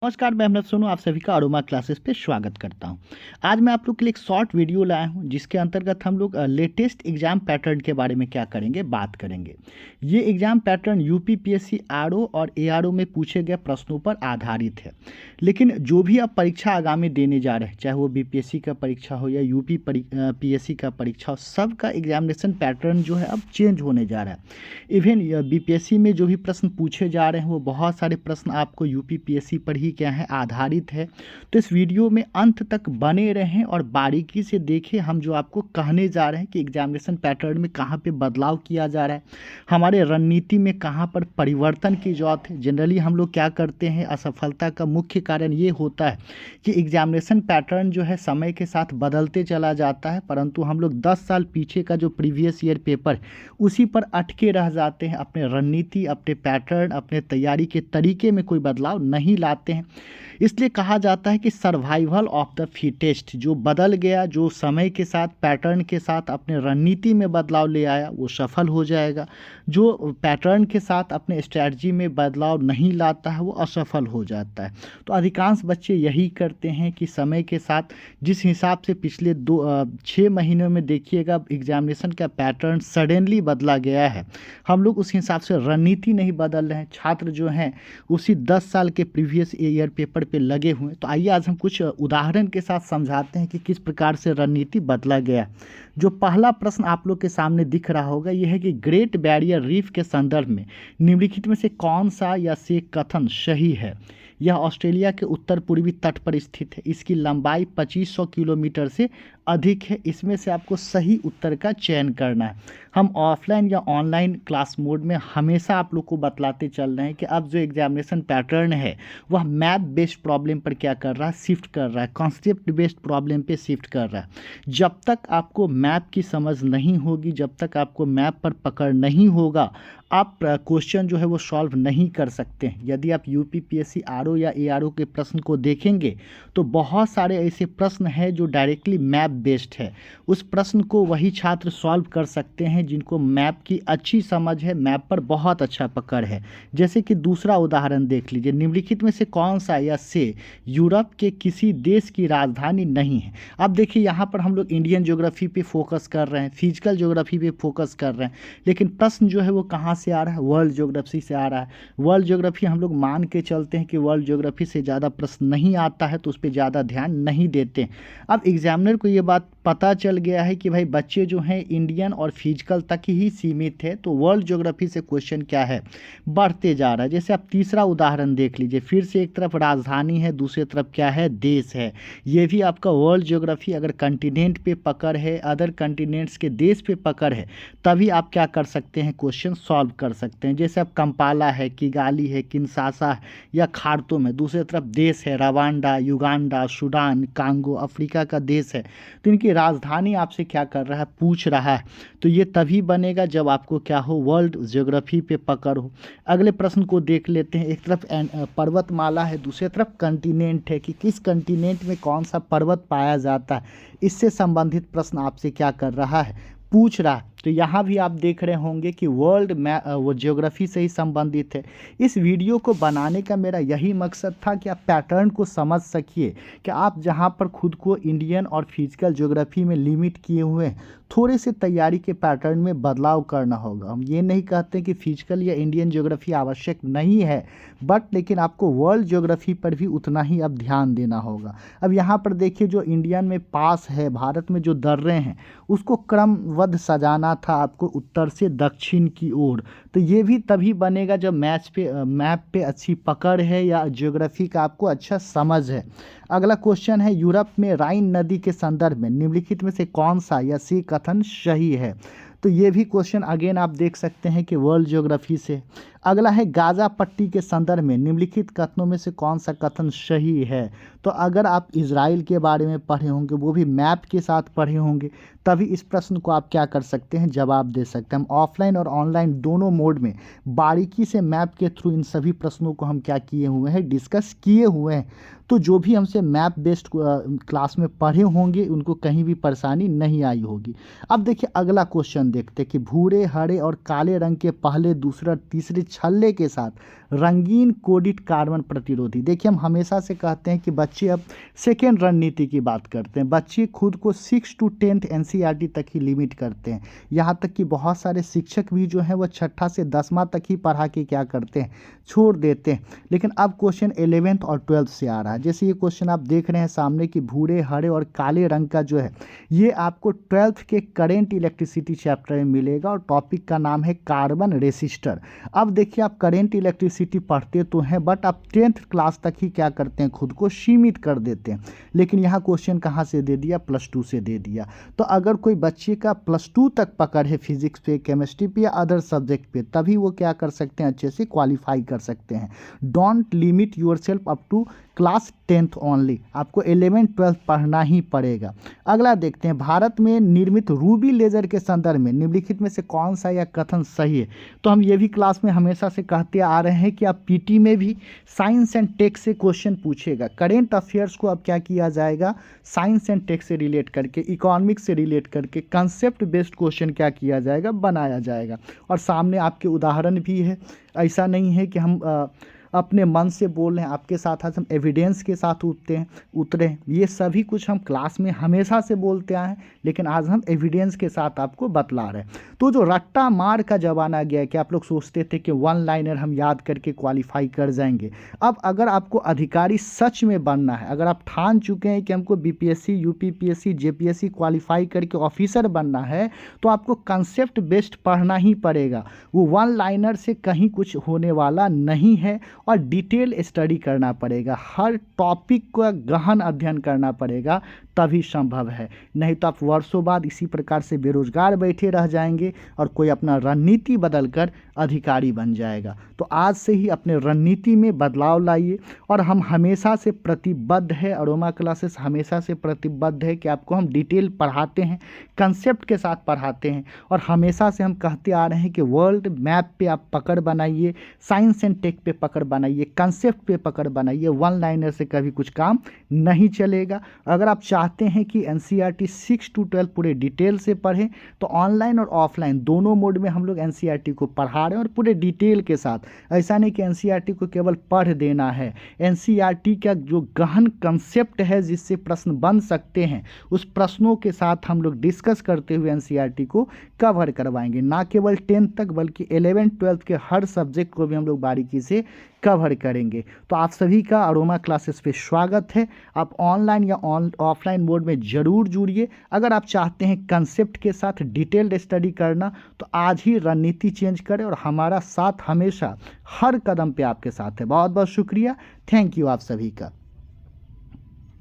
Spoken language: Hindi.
नमस्कार, मैं मेहनत सोनू आप सभी का अरोमा क्लासेस पे स्वागत करता हूं। आज मैं आप लोग के लिए एक शॉर्ट वीडियो लाया हूं जिसके अंतर्गत हम लोग लेटेस्ट एग्जाम पैटर्न के बारे में क्या करेंगे, बात करेंगे। ये एग्जाम पैटर्न यूपीपीएससी आरओ और एआरओ में पूछे गए प्रश्नों पर आधारित है। लेकिन जो भी आप परीक्षा आगामी देने जा रहे हैं, चाहे वो बीपीएससी का परीक्षा हो या यूपी पीएससी का परीक्षा हो, सबका एग्जामिनेशन पैटर्न जो है अब चेंज होने जा रहा है। इवन बीपीएससी में जो भी प्रश्न पूछे जा रहे हैं वो बहुत सारे प्रश्न आपको यूपीपीएससी पर ही क्या है, आधारित है। तो इस वीडियो में अंत तक बने रहें और बारीकी से देखें हम जो आपको कहने जा रहे हैं कि एग्जामिनेशन पैटर्न में कहाँ पे बदलाव किया जा रहा है, हमारे रणनीति में कहाँ पर परिवर्तन की जरूरत है। जनरली हम लोग क्या करते हैं, असफलता का मुख्य कारण ये होता है कि एग्जामिनेशन पैटर्न जो है समय के साथ बदलते चला जाता है, परंतु हम लोग 10 साल पीछे का जो प्रीवियस ईयर पेपर उसी पर अटके रह जाते हैं। अपने रणनीति, अपने पैटर्न, अपने तैयारी के तरीके में कोई बदलाव नहीं लाते हैं। इसलिए कहा जाता है कि सर्वाइवल ऑफ द फिटेस्ट, जो बदल गया, जो समय के साथ पैटर्न के साथ अपने रणनीति में बदलाव ले आया वो सफल हो जाएगा। जो पैटर्न के साथ अपने स्ट्रैटेजी में बदलाव नहीं लाता है वो असफल हो जाता है। तो अधिकांश बच्चे यही करते हैं कि समय के साथ जिस हिसाब से पिछले 6 महीनों में देखिएगा एग्जामिनेशन का पैटर्न सडनली बदला गया है, हम लोग उस हिसाब से रणनीति नहीं बदल रहे हैं। छात्र जो हैं उसी 10 साल के प्रीवियस ईयर पेपर पे लगे हुए हैं। तो आइए आज हम कुछ उदाहरण के साथ समझाते हैं कि किस प्रकार से रणनीति बदला गया। जो पहला प्रश्न आप लोग के सामने दिख रहा होगा यह है कि ग्रेट बैरियर रीफ के संदर्भ में निम्नलिखित में से कौन सा या से कथन सही है। यह ऑस्ट्रेलिया के उत्तर पूर्वी तट पर स्थित है। इसकी लंबाई 2500 किलोमीटर से अधिक है। इसमें से आपको सही उत्तर का चयन करना है। हम ऑफलाइन या ऑनलाइन क्लास मोड में हमेशा आप लोग को बतलाते चल रहे हैं कि अब जो एग्जामिनेशन पैटर्न है वह मैप बेस्ड प्रॉब्लम पर क्या कर रहा है, शिफ्ट कर रहा है, कॉन्सेप्ट बेस्ड प्रॉब्लम पे शिफ्ट कर रहा है। जब तक आपको मैप की समझ नहीं होगी, जब तक आपको मैप पर पकड़ नहीं होगा, आप क्वेश्चन जो है वो सॉल्व नहीं कर सकते हैं। यदि आप यूपीपीएससी आरओ या एआरओ के प्रश्न को देखेंगे तो बहुत सारे ऐसे प्रश्न हैं जो डायरेक्टली मैप बेस्ड है। उस प्रश्न को वही छात्र सॉल्व कर सकते हैं जिनको मैप की अच्छी समझ है, मैप पर बहुत अच्छा पकड़ है। जैसे कि दूसरा उदाहरण देख लीजिए, निम्नलिखित में से कौन सा या से यूरोप के किसी देश की राजधानी नहीं है। अब देखिए यहाँ पर हम लोग इंडियन ज्योग्राफी पे फोकस कर रहे हैं, फिजिकल ज्योग्राफी पे फोकस कर रहे हैं, लेकिन प्रश्न जो है वो कहाँ से आ रहा है, वर्ल्ड ज्योग्राफी से आ रहा है। वर्ल्ड ज्योग्राफी हम लोग मान के चलते हैं कि वर्ल्ड ज्योग्राफी से ज़्यादा प्रश्न नहीं आता है तो उस पर ज़्यादा ध्यान नहीं देते। अब एग्जामिनर को ये बात पता चल गया है कि भाई बच्चे जो हैं इंडियन और फिजिकल तक ही सीमित है, तो वर्ल्ड ज्योग्राफी से क्वेश्चन क्या है, बढ़ते जा रहा है। जैसे आप तीसरा उदाहरण देख लीजिए, फिर से एक तरफ राजधानी है, दूसरी तरफ क्या है, देश है। ये भी आपका वर्ल्ड ज्योग्राफी अगर कंटिनेंट पे पकड़ है, अदर कंटिनेंट्स के देश पे पकड़ है, तभी आप क्या कर सकते हैं, क्वेश्चन सॉल्व कर सकते हैं। जैसे अब कंपाला है, किगाली है, किन्शासा है या खार्तूम है, दूसरी तरफ देश है Rwanda, Uganda, Sudan, Congo, Africa का देश है। तो इनकी राजधानी आपसे क्या कर रहा है, पूछ रहा है। तो ये तभी बनेगा जब आपको क्या हो, वर्ल्ड ज्योग्राफी पे पकड़ हो। अगले प्रश्न को देख लेते हैं। एक तरफ पर्वतमाला है, दूसरी तरफ कंटिनेंट है कि किस कंटिनेंट में कौन सा पर्वत पाया जाता है, इससे संबंधित प्रश्न आपसे क्या कर रहा है, पूछ रहा है। तो यहाँ भी आप देख रहे होंगे कि वर्ल्ड वो ज्योग्राफी से ही संबंधित है। इस वीडियो को बनाने का मेरा यही मकसद था कि आप पैटर्न को समझ सकिए कि आप जहाँ पर खुद को इंडियन और फिजिकल ज्योग्राफी में लिमिट किए हुए हैं, थोड़े से तैयारी के पैटर्न में बदलाव करना होगा। हम ये नहीं कहते कि फिजिकल या इंडियन ज्योग्राफी आवश्यक नहीं है, बट लेकिन आपको वर्ल्ड ज्योग्राफी पर भी उतना ही अब ध्यान देना होगा। अब यहाँ पर देखिए, जो इंडियन में पास है, भारत में जो दर्रे हैं उसको क्रमबद्ध सजाना था आपको उत्तर से दक्षिण की ओर। तो ये भी तभी बनेगा जब मैप पे अच्छी पकड़ है या ज्योग्राफी का आपको अच्छा समझ है। अगला क्वेश्चन है, यूरोप में राइन नदी के संदर्भ में निम्नलिखित में से कौन सा या सी कथन सही है। तो ये भी क्वेश्चन अगेन आप देख सकते हैं कि वर्ल्ड ज्योग्राफी से। अगला है, गाजा पट्टी के संदर्भ में निम्नलिखित कथनों में से कौन सा कथन सही है। तो अगर आप इजराइल के बारे में पढ़े होंगे, वो भी मैप के साथ पढ़े होंगे, तभी इस प्रश्न को आप क्या कर सकते हैं, जवाब दे सकते हैं। हम ऑफलाइन और ऑनलाइन दोनों मोड में बारीकी से मैप के थ्रू इन सभी प्रश्नों को हम क्या किए हुए हैं, डिस्कस किए हुए हैं। तो जो भी हमसे मैप बेस्ड क्लास में पढ़े होंगे उनको कहीं भी परेशानी नहीं आई होगी। अब देखिए अगला क्वेश्चन देखते हैं कि भूरे, हरे और काले रंग के पहले, दूसरे, तीसरे छल्ले के साथ रंगीन कोडित कार्बन प्रतिरोधी। देखिए, हम हमेशा से कहते हैं कि बच्चे अब सेकेंड रणनीति की बात करते हैं। बच्चे खुद को 6 to 10th एनसीईआरटी तक ही लिमिट करते हैं। यहाँ तक कि बहुत सारे शिक्षक भी जो हैं वो 6ठा से 10वां तक ही पढ़ा के क्या करते हैं, छोड़ देते हैं। लेकिन अब क्वेश्चन 11th और 12th से आ रहा है। जैसे ये क्वेश्चन आप देख रहे हैं सामने कि भूरे, हरे और काले रंग का जो है ये आपको 12th के करेंट इलेक्ट्रिसिटी चैप्टर में मिलेगा और टॉपिक का नाम है कार्बन रेसिस्टर। अब देखिए, आप करेंट इलेक्ट्रिसिटी पढ़ते तो हैं बट आप 10th क्लास तक ही क्या करते हैं, खुद को सीमित कर देते हैं। लेकिन यहाँ क्वेश्चन कहाँ से दे दिया, +2 से दे दिया। तो अगर कोई बच्चे का +2 तक पकड़ है फिजिक्स पे, केमिस्ट्री पे या अदर सब्जेक्ट पे, तभी वो क्या कर सकते हैं, अच्छे से क्वालिफाई कर सकते हैं। Don't limit yourself up to class 10th only. आपको 11th 12th पढ़ना ही पड़ेगा। अगला देखते हैं, भारत में निर्मित रूबी लेजर के संदर्भ में निम्नलिखित में से कौन सा यह कथन सही है। तो हम ये भी क्लास में हमेशा से कहते आ रहे हैं कि आप पीटी में भी साइंस एंड टेक से क्वेश्चन पूछेगा। करेंट अफेयर्स को अब क्या किया जाएगा, साइंस एंड टेक से रिलेट करके, इकोनॉमिक्स से रिलेट करके कंसेप्ट बेस्ड क्वेश्चन क्या किया जाएगा, बनाया जाएगा। और सामने आपके उदाहरण भी है। ऐसा नहीं है कि हम अपने मन से बोल रहे हैं, आपके साथ हम एविडेंस के साथ उतरे। ये सभी कुछ हम क्लास में हमेशा से बोलते आए हैं, लेकिन आज हम एविडेंस के साथ आपको बतला रहे हैं। तो जो रट्टा मार का ज़माना गया है कि आप लोग सोचते थे कि 1 लाइनर हम याद करके क्वालिफाई कर जाएंगे, अब अगर आपको अधिकारी सच में बनना है, अगर आप ठान चुके हैं कि हमको बीपीएससी, यूपीपीएससी, जेपीएससी क्वालिफाई करके ऑफिसर बनना है, तो आपको कंसेप्ट बेस्ड पढ़ना ही पड़ेगा। वो 1 लाइनर से कहीं कुछ होने वाला नहीं है और डिटेल स्टडी करना पड़ेगा। हर टॉपिक का गहन अध्ययन करना पड़ेगा, तभी संभव है। नहीं तो आप वर्षों बाद इसी प्रकार से बेरोजगार बैठे रह जाएंगे और कोई अपना रणनीति बदलकर अधिकारी बन जाएगा। तो आज से ही अपने रणनीति में बदलाव लाइए। और हम हमेशा से प्रतिबद्ध है, अरोमा क्लासेस हमेशा से प्रतिबद्ध है कि आपको हम डिटेल पढ़ाते हैं, कंसेप्ट के साथ पढ़ाते हैं। और हमेशा से हम कहते आ रहे हैं कि वर्ल्ड मैप पे आप पकड़ बनाइए, साइंस एंड टेक पे पकड़ बनाइए, कंसेप्ट पे पकड़ बनाइए। 1 लाइनर से कभी कुछ काम नहीं चलेगा। अगर आप चाहते हैं कि एनसीईआरटी 6 to 12 पूरे डिटेल से पढ़ें, तो ऑनलाइन और ऑफलाइन दोनों मोड में हम लोग एनसीईआरटी को पढ़ा रहे हैं और पूरे डिटेल के साथ। ऐसा नहीं कि एनसीईआरटी को केवल पढ़ देना है। एनसीईआरटी का जो गहन कंसेप्ट है जिससे प्रश्न बन सकते हैं, उस प्रश्नों के साथ हम लोग डिस्कस करते हुए एनसीईआरटी को कवर करवाएंगे। ना केवल 10th तक बल्कि 11th 12th के हर सब्जेक्ट को भी हम लोग बारीकी से कवर करेंगे। तो आप सभी का अरोमा क्लासेस पे स्वागत है। आप ऑनलाइन या ऑफलाइन मोड में ज़रूर जुड़िए। अगर आप चाहते हैं कंसेप्ट के साथ डिटेल्ड स्टडी करना, तो आज ही रणनीति चेंज करें और हमारा साथ हमेशा हर कदम पे आपके साथ है। बहुत बहुत शुक्रिया, थैंक यू आप सभी का।